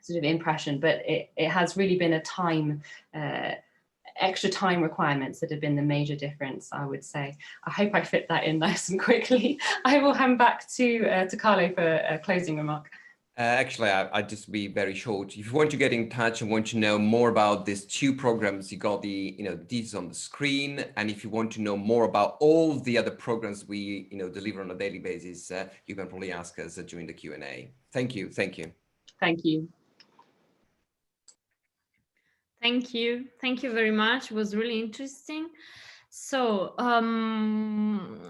sort of impression, but it has really been a time, extra time requirements that have been the major difference, I would say. I hope I fit that in nice and quickly. I will hand back to Carlo for a closing remark. Actually, I'll just be very short. If you want to get in touch and want to know more about these two programs, you got the details on the screen. And if you want to know more about all the other programs we deliver on a daily basis, you can probably ask us during the Q&A. Thank you. Thank you. Thank you. Thank you. Thank you very much. It was really interesting. So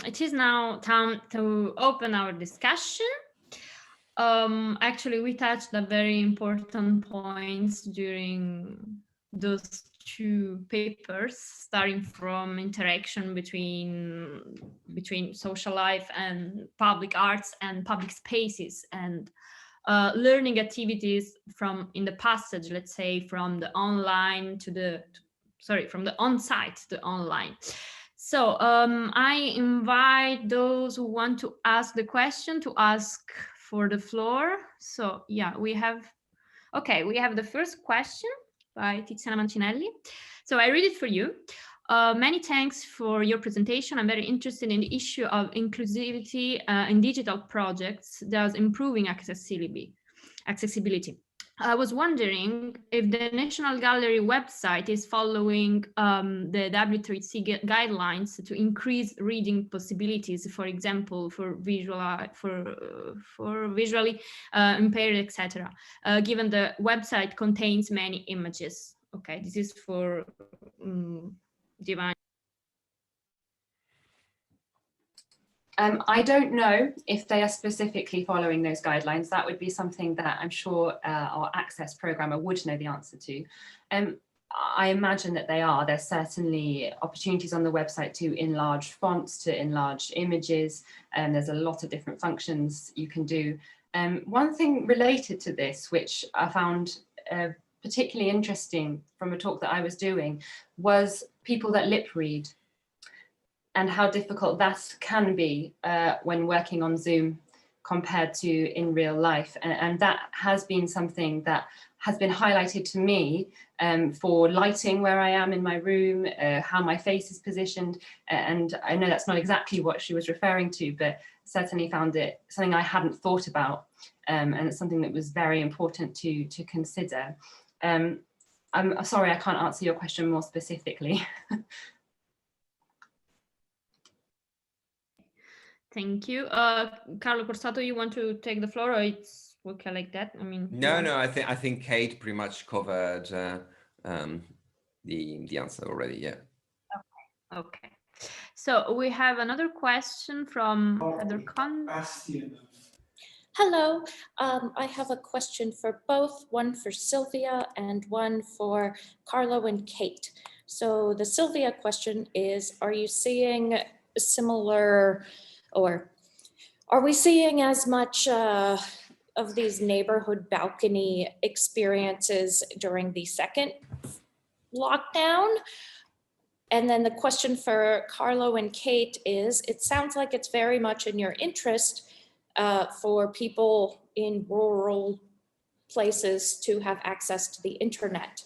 it is now time to open our discussion. Actually, we touched on very important points during those two papers, starting from interaction between social life and public arts and public spaces, and learning activities in the passage, let's say, from the online to from the on-site to the online. So I invite those who want to ask the question to ask for the floor. So yeah, we have the first question by Tiziana Mancinelli. So I read it for you. Many thanks for your presentation. I'm very interested in the issue of inclusivity in digital projects, thus improving accessibility. I was wondering if the National Gallery website is following the W3C guidelines to increase reading possibilities, for example, for visually impaired, etc. Given the website contains many images. Okay, this is for Divine. I don't know if they are specifically following those guidelines. That would be something that I'm sure our access programmer would know the answer to. I imagine that they are. There's certainly opportunities on the website to enlarge fonts, to enlarge images, and there's a lot of different functions you can do. One thing related to this, which I found particularly interesting from a talk that I was doing, was people that lip read, and how difficult that can be when working on Zoom compared to in real life. And that has been something that has been highlighted to me for lighting where I am in my room, how my face is positioned. And I know that's not exactly what she was referring to, but certainly found it something I hadn't thought about. And it's something that was very important to consider. I'm sorry, I can't answer your question more specifically. Thank you. Carlo Corsato, you want to take the floor, or it's okay like that? I mean, no, I think Kate pretty much covered the answer already. Yeah. Okay. So we have another question from Heather Con. Hello, I have a question for both, one for Sylvia and one for Carlo and Kate. So the Sylvia question is, are you seeing similar, or are we seeing as much of these neighborhood balcony experiences during the second lockdown? And then the question for Carlo and Kate is, it sounds like it's very much in your interest for people in rural places to have access to the internet.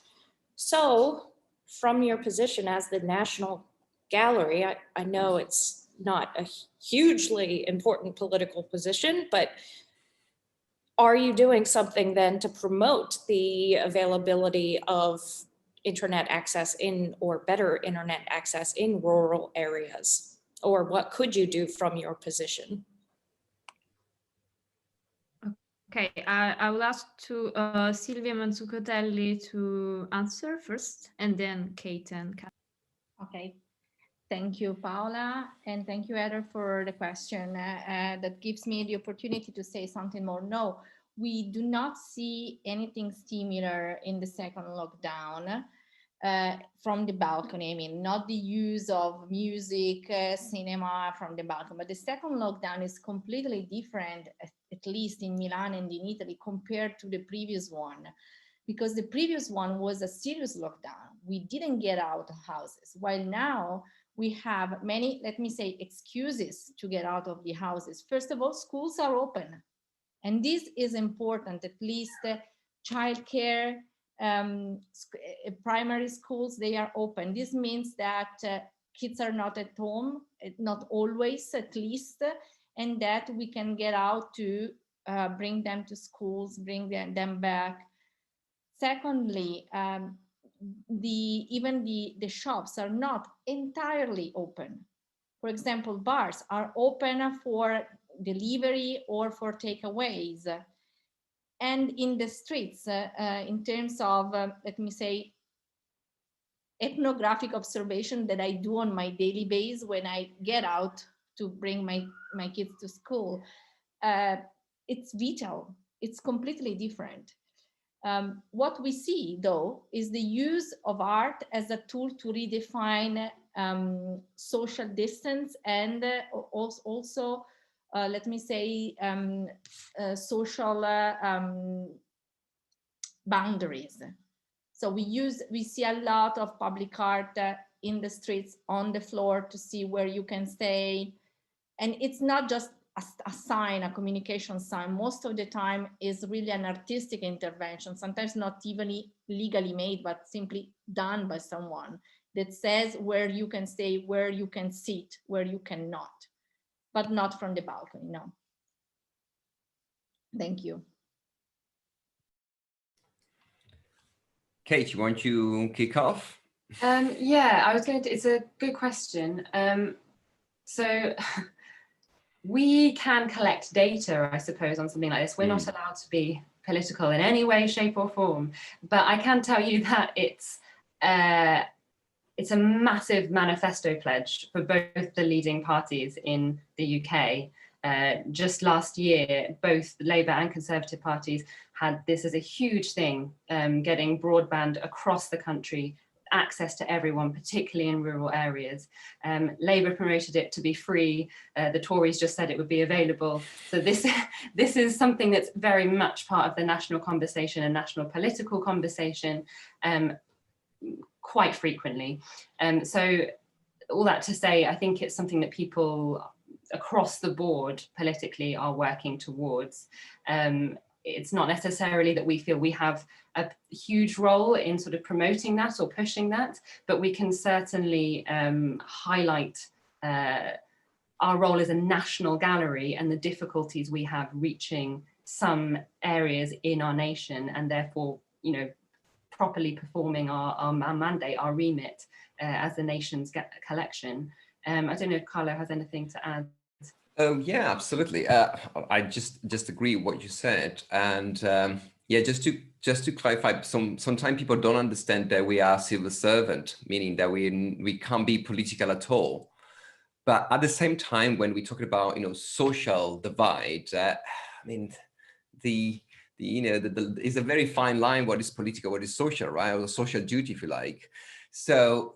So from your position as the National Gallery, I know it's not a hugely important political position, but are you doing something then to promote the availability of internet access in, or better internet access in rural areas? Or what could you do from your position? Okay, I will ask to Silvia Mazzucatelli to answer first, and then Kate and Kat. Okay. Thank you, Paola, and thank you, Heather, for the question. That gives me the opportunity to say something more. No, we do not see anything similar in the second lockdown from the balcony. I mean, not the use of music, cinema from the balcony, but the second lockdown is completely different, at least in Milan and in Italy, compared to the previous one. Because the previous one was a serious lockdown. We didn't get out of houses, while now we have many, let me say, excuses to get out of the houses. First of all, schools are open. And this is important, at least childcare, primary schools, they are open. This means that kids are not at home, not always at least, and that we can get out to bring them to schools, bring them back. Secondly, even the shops are not entirely open. For example, bars are open for delivery or for takeaways. And in the streets, in terms of, let me say, ethnographic observation that I do on my daily basis when I get out to bring my kids to school, it's vital. It's completely different. What we see, though, is the use of art as a tool to redefine social distance and also, let me say, social boundaries. So we see a lot of public art in the streets, on the floor, to see where you can stay. And it's not just a sign, a communication sign. Most of the time is really an artistic intervention, sometimes not even legally made, but simply done by someone that says where you can stay, where you can sit, where you cannot, but not from the balcony, no. Thank you. Kate, you want to kick off? Yeah, I was going to, it's a good question. So we can collect data, I suppose, on something like this. We're not allowed to be political in any way, shape or form, but I can tell you that it's a massive manifesto pledge for both the leading parties in the UK. Just last year, both the Labour and Conservative parties had this as a huge thing, getting broadband across the country, access to everyone, particularly in rural areas. Labour promoted it to be free. The Tories just said it would be available. So this is something that's very much part of the national conversation and national political conversation quite frequently. So all that to say, I think it's something that people across the board politically are working towards. It's not necessarily that we feel we have a huge role in sort of promoting that or pushing that, but we can certainly highlight our role as a national gallery and the difficulties we have reaching some areas in our nation, and therefore, you know, properly performing our mandate, our remit as the nation's collection. I don't know if Carlo has anything to add. Oh yeah, absolutely. I just agree with what you said, and yeah, just to clarify, sometimes people don't understand that we are civil servant, meaning that we can't be political at all. But at the same time, when we're talking about, you know, social divide, I mean, it's a very fine line what is political, what is social, right? Or social duty, if you like. So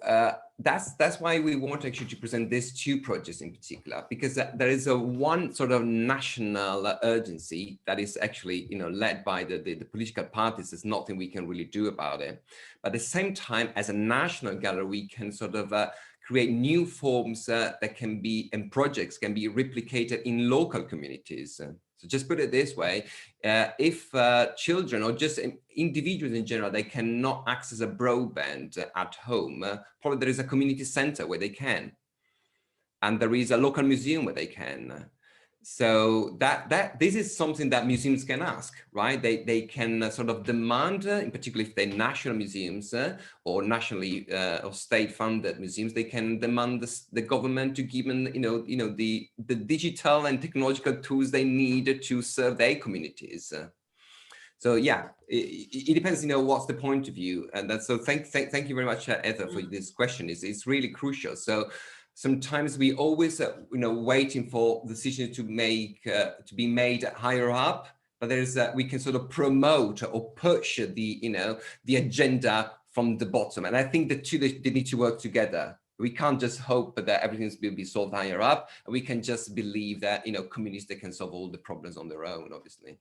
that's why we want actually to present these two projects in particular, because there is a one sort of national urgency that is actually, you know, led by the political parties. There's nothing we can really do about it. But at the same time, as a national gallery, we can sort of create new forms that can be, and projects can be replicated in local communities. So just put it this way, if children or just individuals in general, they cannot access a broadband at home, probably there is a community center where they can. And there is a local museum where they can. So this is something that museums can ask, right? They can sort of demand, in particular if they're national museums or nationally or state-funded museums, they can demand the government to give them, the digital and technological tools they need to serve their communities. So yeah, it depends, what's the point of view, and that's so. Thank you very much, Heather, for this question. It's really crucial. So sometimes we always, waiting for decisions to be made higher up, but there's we can sort of promote or push the agenda from the bottom, and I think the two they need to work together. We can't just hope that everything will be solved higher up. We can just believe that communities they can solve all the problems on their own, obviously.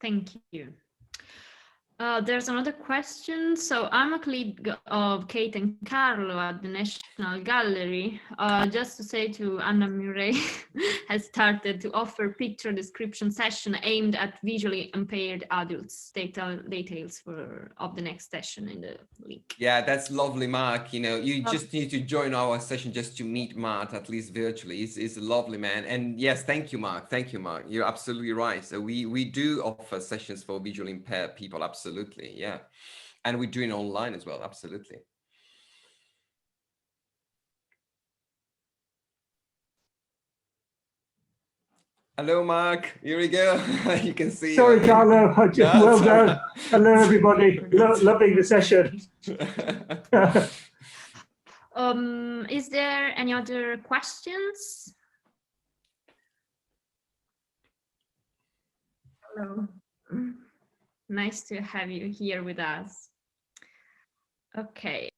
Thank you. There's another question. So I'm a colleague of Kate and Carlo at the National Gallery. Just to say to Anna Murray has started to offer picture description session aimed at visually impaired adults. Details of the next session in the link. Yeah, that's lovely, Mark. You know, you just need to join our session just to meet Mark, at least virtually. It's a lovely man. And yes, thank you, Mark. Thank you, Mark. You're absolutely right. So we do offer sessions for visually impaired people. Absolutely. Yeah. And we're doing online as well. Absolutely. Hello, Mark. Here we go. You can see. Sorry, Carlo. No, Well done. right. Hello, everybody. Loving the session. Is there any other questions? Hello. Nice to have you here with us. Okay.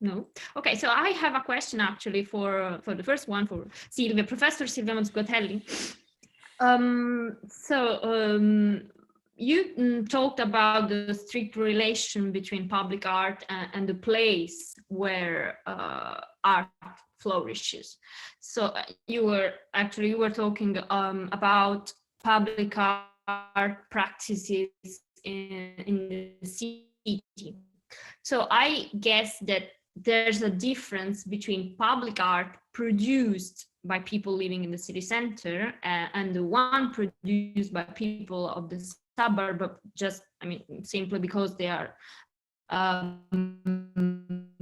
No. Okay, so I have a question actually for the first one for Silvia, Professor Silvia Mazzucatelli. You talked about the strict relation between public art and the place where art flourishes. So you were talking about public art practices in the city. So I guess that there's a difference between public art produced by people living in the city center and the one produced by people of the suburb, simply because they are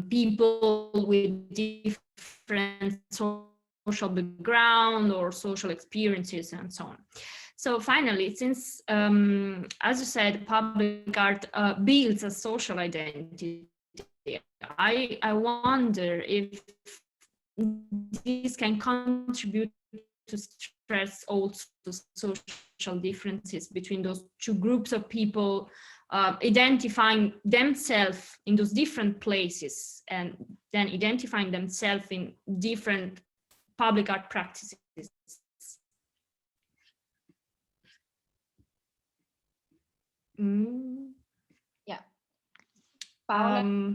people with different social background or social experiences and so on. So finally, since, as you said, public art builds a social identity, I wonder if this can contribute to stress also social differences between those two groups of people identifying themselves in those different places and then identifying themselves in different public art practices. Yeah. Paola?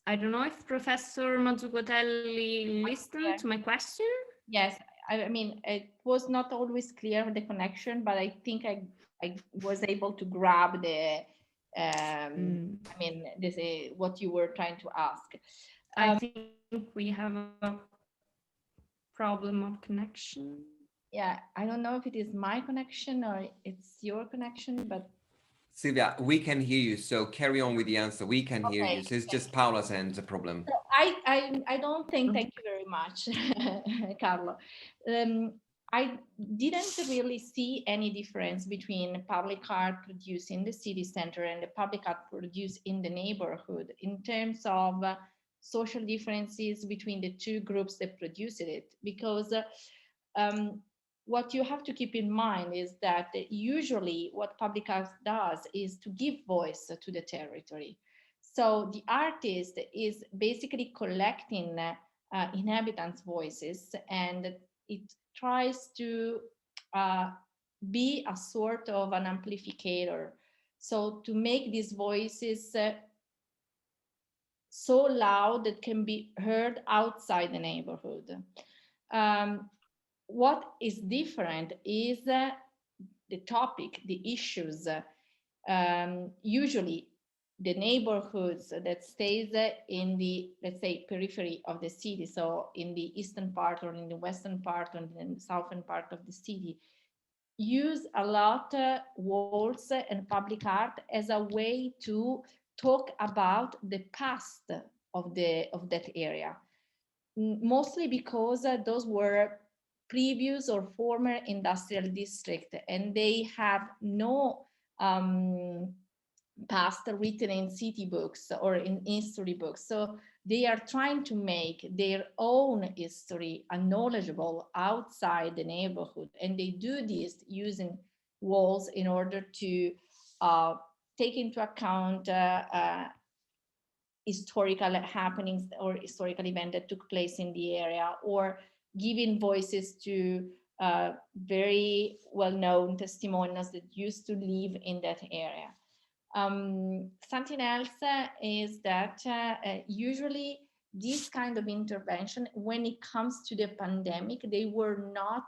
I don't know if Professor Mazzucatelli listened to my question. Yes, I mean, it was not always clear the connection, but I think I was able to grab the, this is what you were trying to ask. I think we have a problem of connection. Yeah, I don't know if it is my connection or it's your connection, but Silvia, we can hear you, so carry on with the answer. We can hear okay. you. So it's just Paola's end, the problem. So I don't think, thank you very much, Carlo. I didn't really see any difference between public art produced in the city center and the public art produced in the neighborhood in terms of social differences between the two groups that produced it, because what you have to keep in mind is that usually what public art does is to give voice to the territory. So the artist is basically collecting inhabitants' voices, and it tries to be a sort of an amplifier. So to make these voices so loud that can be heard outside the neighborhood. What is different is the topic, the issues. Usually the neighborhoods that stays in the, let's say, periphery of the city, so in the eastern part or in the western part or in the southern part of the city, use a lot walls and public art as a way to talk about the past of that area, mostly because those were previous or former industrial district, and they have no past written in city books or in history books. So they are trying to make their own history knowledgeable outside the neighborhood, and they do this using walls in order to take into account historical happenings or historical event that took place in the area, or giving voices to very well-known testimonials that used to live in that area. Something else is that usually this kind of intervention, when it comes to the pandemic, they were not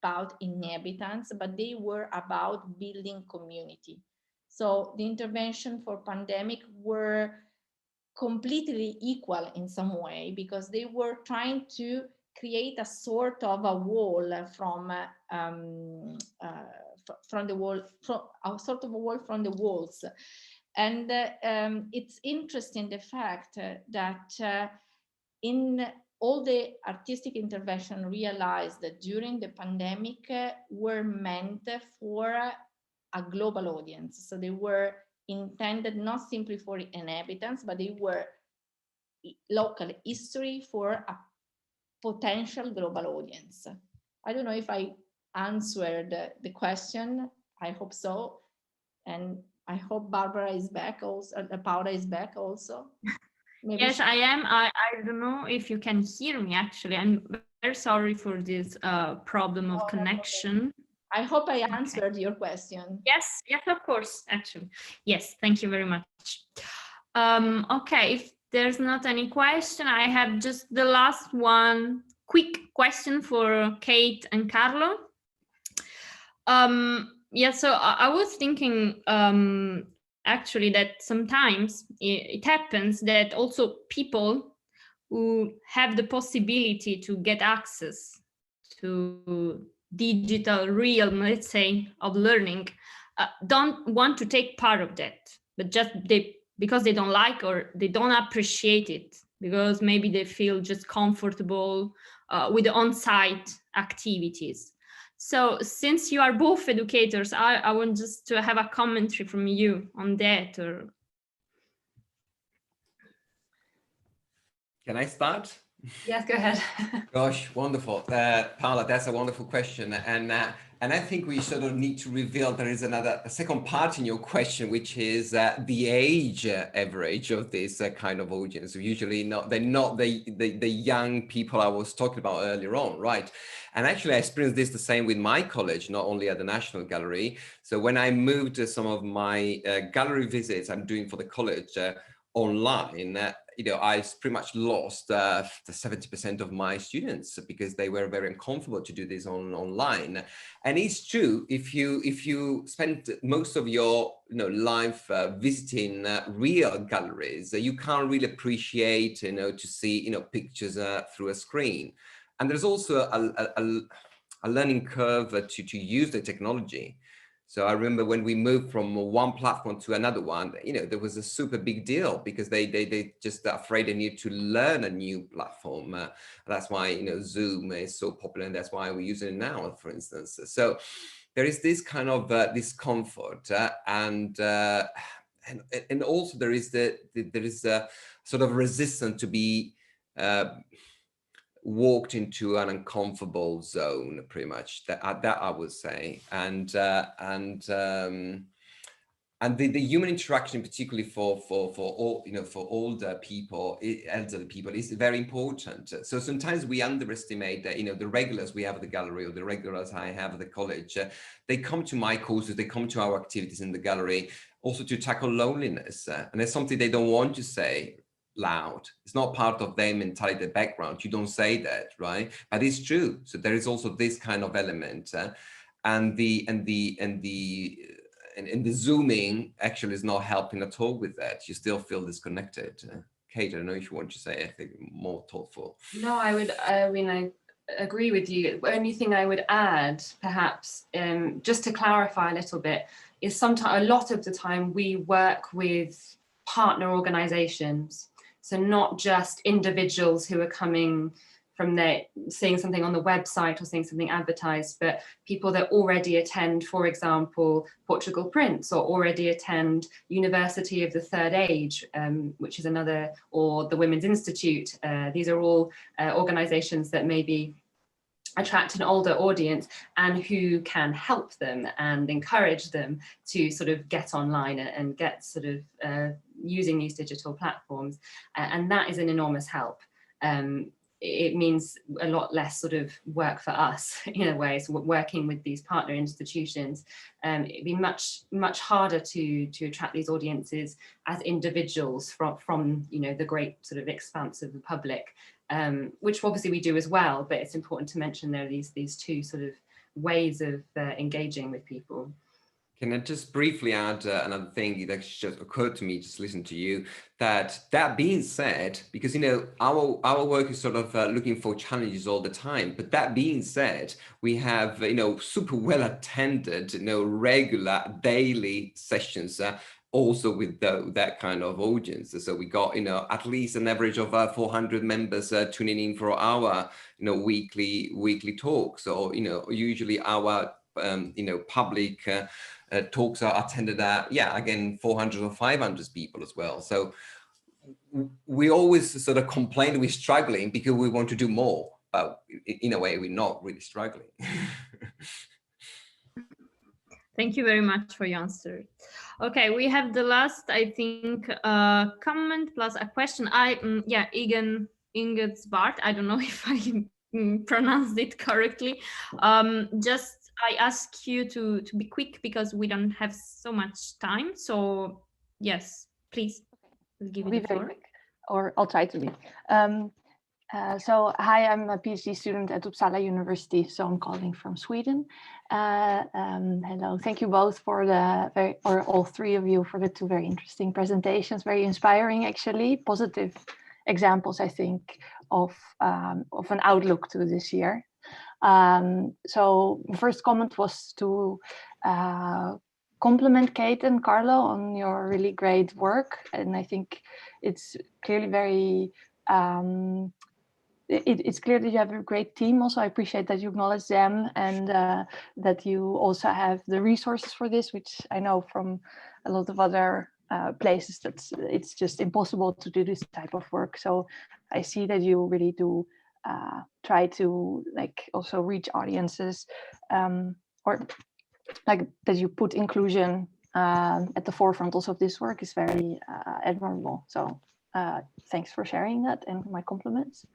about inhabitants, but they were about building community. So the intervention for pandemic were completely equal in some way, because they were trying to create a sort of a wall from the wall, from a sort of a wall from the walls. And it's interesting the fact that in all the artistic intervention realized that during the pandemic were meant for a global audience. So they were intended not simply for inhabitants, but they were local history for a potential global audience. I don't know if I answered the question. I hope so. And I hope Barbara is back also, Paola is back also. Maybe yes, I am. I don't know if you can hear me, actually. I'm very sorry for this problem of connection. I hope I answered your question. Yes, yes, of course, actually. Yes, thank you very much. Okay, if there's not any question, I have just the last one quick question for Kate and Carlo. Yeah, so I was thinking actually that sometimes it happens that also people who have the possibility to get access to digital realm, let's say, of learning, don't want to take part of that, but just because they don't like or they don't appreciate it, because maybe they feel just comfortable with the on-site activities. So since you are both educators, I want just to have a commentary from you on that. Or Can I start? Yes, go ahead. Gosh, wonderful. Paola, that's a wonderful question. And I think we sort of need to reveal there is a second part in your question, which is the age average of this kind of audience. Usually they're not the young people I was talking about earlier on, right? And actually I experienced this the same with my college, not only at the National Gallery. So when I moved to some of my gallery visits I'm doing for the college online, I pretty much lost the 70% of my students because they were very uncomfortable to do this online. And it's true, if you spend most of your life visiting real galleries, you can't really appreciate to see pictures through a screen. And there's also a learning curve to use the technology. So I remember when we moved from one platform to another one, there was a super big deal because they just afraid they need to learn a new platform. That's why, Zoom is so popular, and that's why we're using it now, for instance. So there is this kind of discomfort, and also there is a sort of resistance to be walked into an uncomfortable zone, pretty much, that I would say. And the human interaction, particularly for all, for older people, elderly people, is very important. So sometimes we underestimate that, the regulars we have at the gallery, or the regulars I have at the college, they come to my courses, they come to our activities in the gallery also to tackle loneliness. And it's something they don't want to say loud. It's not part of their mentality, their background. You don't say that, right? But it's true. So there is also this kind of element, and the zooming actually is not helping at all with that. You still feel disconnected. Kate, I don't know if you want to say anything more thoughtful. No, I agree with you. The only thing I would add, perhaps, just to clarify a little bit, is sometimes, a lot of the time, we work with partner organizations. So not just individuals who are coming from there, seeing something on the website or seeing something advertised, but people that already attend, for example, Portugal Prints, or already attend University of the Third Age, which is another, or the Women's Institute. These are all organizations that maybe attract an older audience and who can help them and encourage them to sort of get online and get sort of using these digital platforms. And that is an enormous help. it means a lot less sort of work for us in a way. So working with these partner institutions, it'd be much harder to attract these audiences as individuals from the great sort of expanse of the public, which obviously we do as well. But it's important to mention there are these two sort of ways of engaging with people. Can I just briefly add another thing that just occurred to me, just listen to you, that being said, because, our work is sort of looking for challenges all the time, but that being said, we have, super well attended, regular daily sessions, also with that kind of audience. So we got, at least an average of 400 members tuning in for our, weekly talks, or, usually our, public talks are attended at, again, 400 or 500 people as well. So we always sort of complain we're struggling because we want to do more, but in a way, we're not really struggling. Thank you very much for your answer. Okay, we have the last, I think, comment plus a question. Ingetsbart. I don't know if I pronounced it correctly. I ask you to be quick because we don't have so much time. So yes, please give I'll it be the very floor. quick, or I'll try to be. So hi, I'm a PhD student at Uppsala University, so I'm calling from Sweden. Hello, thank you both for all three of you for the two very interesting presentations, very inspiring, actually, positive examples, I think, of an outlook to this year. So the first comment was to compliment Kate and Carlo on your really great work, and I think it's clearly very it's clear that you have a great team. Also, I appreciate that you acknowledge them, and that you also have the resources for this, which I know from a lot of other places that it's just impossible to do this type of work. So I see that you really do try to also reach audiences, or that you put inclusion at the forefront also of this work is very admirable. So thanks for sharing that, and my compliments.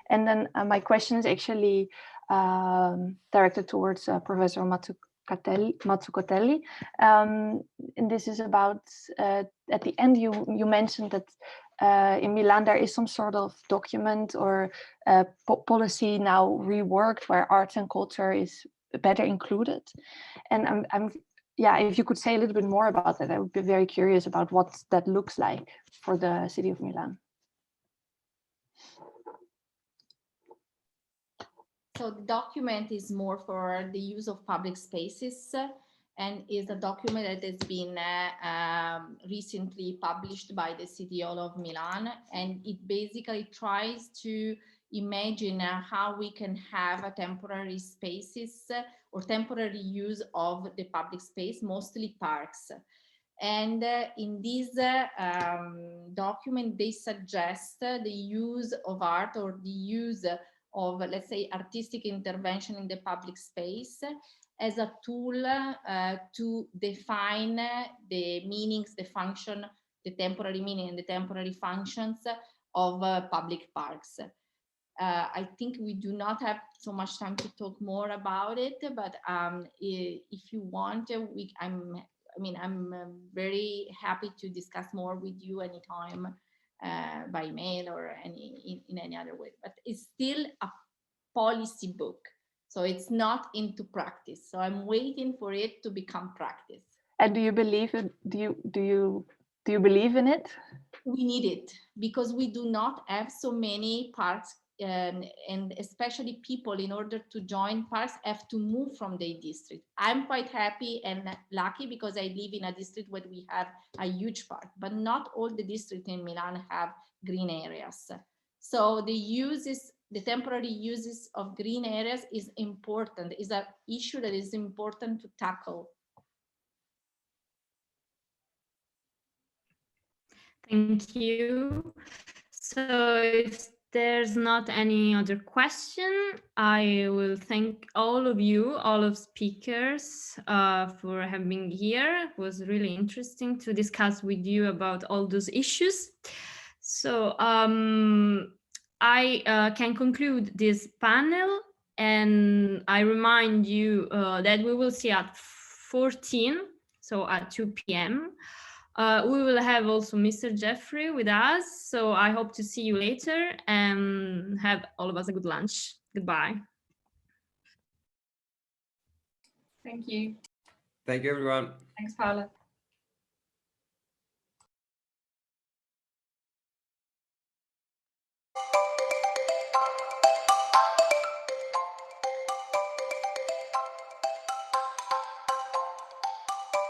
And then my question is actually directed towards Professor Mazzucatelli. And this is about, at the end, you mentioned that in Milan there is some sort of document or policy now reworked where arts and culture is better included. And if you could say a little bit more about that, I would be very curious about what that looks like for the city of Milan. So the document is more for the use of public spaces, and is a document that has been recently published by the City Hall of Milan, and it basically tries to imagine how we can have a temporary spaces or temporary use of the public space, mostly parks. And in this document, they suggest the use of art or the use of, let's say, artistic intervention in the public space as a tool to define the meanings, the function, the temporary meaning and the temporary functions of public parks. I think we do not have so much time to talk more about it, but if you want, I'm very happy to discuss more with you anytime by mail or in any other way. But it's still a policy book, so it's not into practice. So I'm waiting for it to become practice. And do you believe it? Do you believe in it? We need it because we do not have so many parks. And especially people, in order to join parks, have to move from their district. I'm quite happy and lucky because I live in a district where we have a huge park, but not all the districts in Milan have green areas. So the temporary uses of green areas is important, is an issue that is important to tackle. Thank you. So if there's not any other question, I will thank all of you, all of speakers, for having here. It was really interesting to discuss with you about all those issues. So I can conclude this panel, and I remind you that we will see at 14, so at 2 p.m. We will have also Mr. Jeffrey with us, so I hope to see you later and have all of us a good lunch. Goodbye. Thank you. Thank you, everyone. Thanks, Paola.